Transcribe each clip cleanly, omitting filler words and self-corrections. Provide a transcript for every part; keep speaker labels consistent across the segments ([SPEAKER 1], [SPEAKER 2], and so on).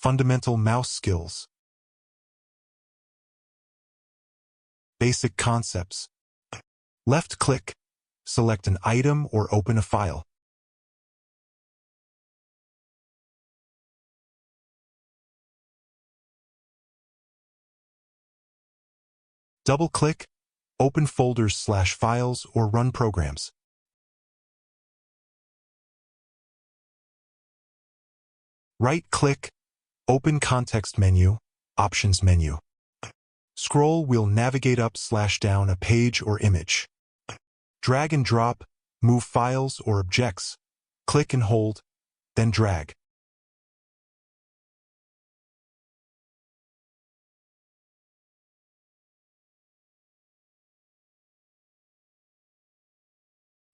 [SPEAKER 1] Fundamental mouse skills. Basic concepts. Left-click. Select an item or open a file. Double-click. Open folders/files or run programs. Right-click. Open context menu, options menu. Scroll wheel navigate up/down a page or image. Drag and drop, move files or objects. Click and hold, then drag.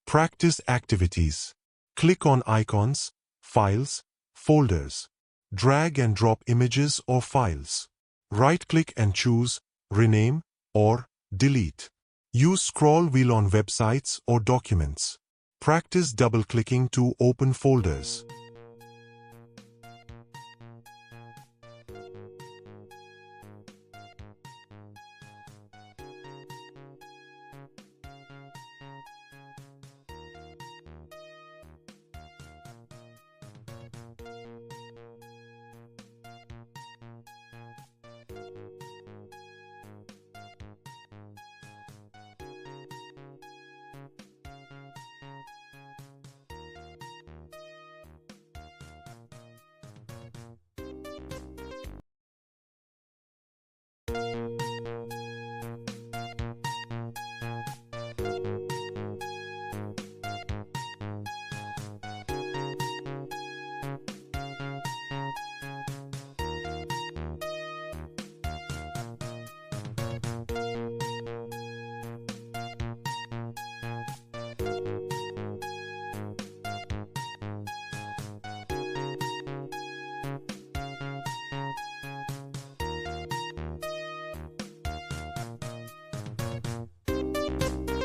[SPEAKER 1] Practice activities. Click on icons, files, folders. Drag and drop images or files. Right-click and choose Rename or Delete. Use scroll wheel on websites or documents. Practice double-clicking to open folders.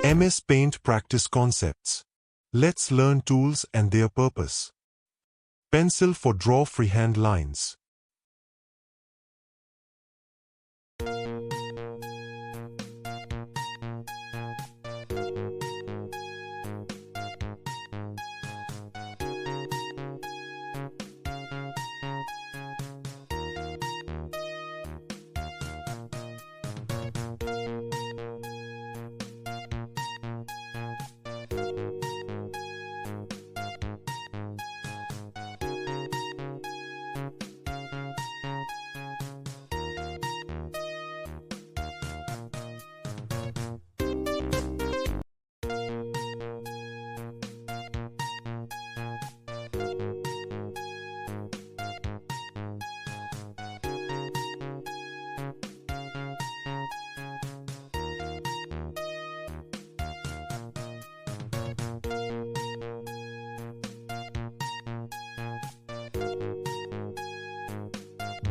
[SPEAKER 1] MS Paint practice concepts. Let's learn tools and their purpose. Pencil for draw freehand lines.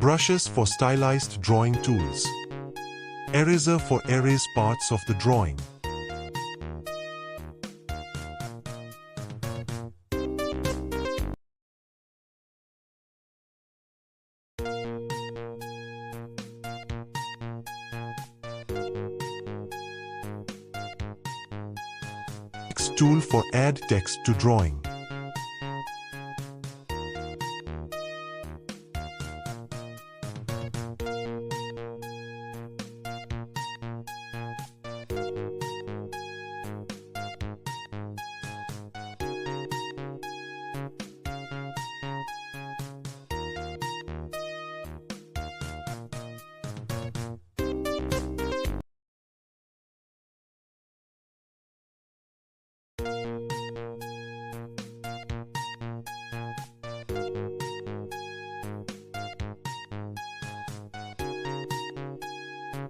[SPEAKER 1] Brushes for stylized drawing tools. Eraser for erase parts of the drawing. Text tool for add text to drawing.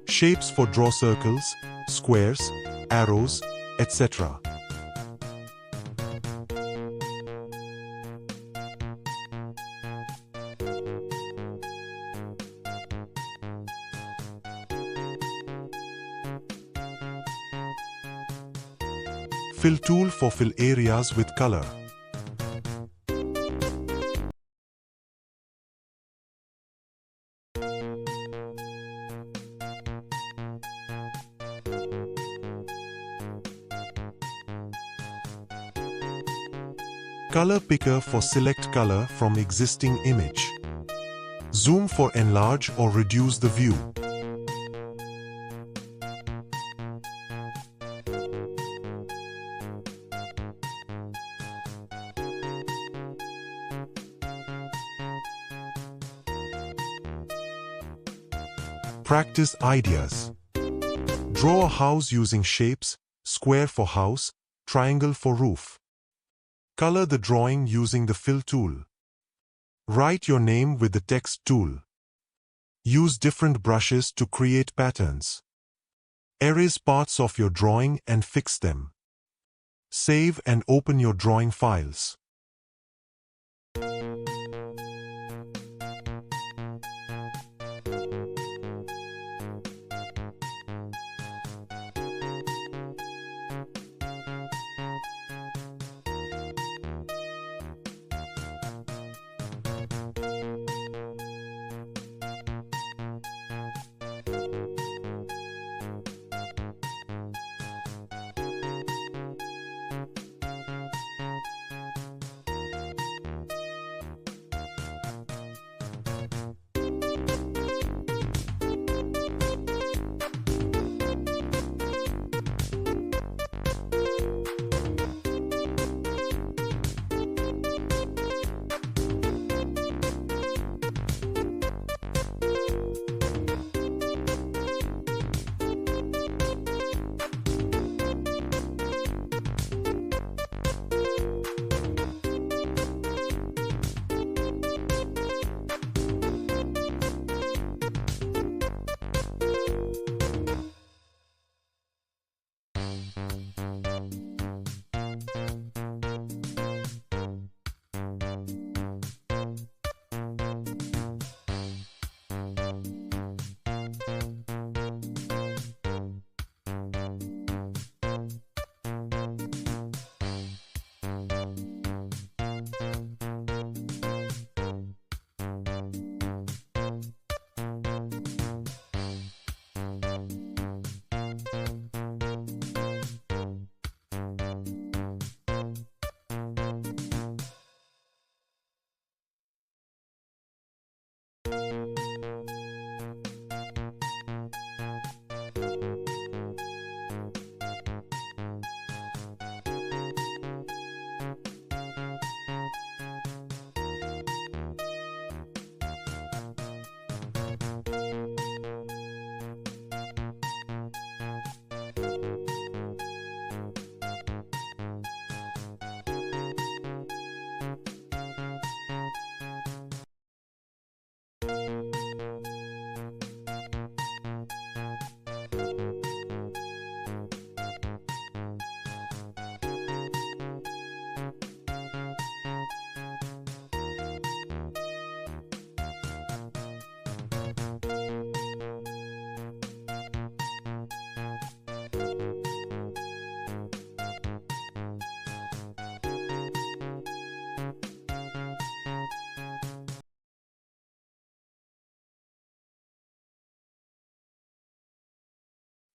[SPEAKER 1] Shapes for draw circles, squares, arrows, etc. Fill tool for fill areas with color. Color picker for select color from existing image. Zoom for enlarge or reduce the view. Practice ideas. Draw a house using shapes, square for house, triangle for roof. Color the drawing using the fill tool. Write your name with the text tool. Use different brushes to create patterns. Erase parts of your drawing and fix them. Save and open your drawing files.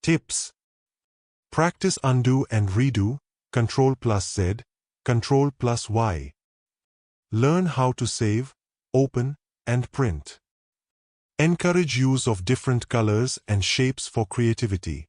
[SPEAKER 1] Tips. Practice undo and redo, Ctrl+Z, Ctrl+Y. Learn how to save, open, and print. Encourage use of different colors and shapes for creativity.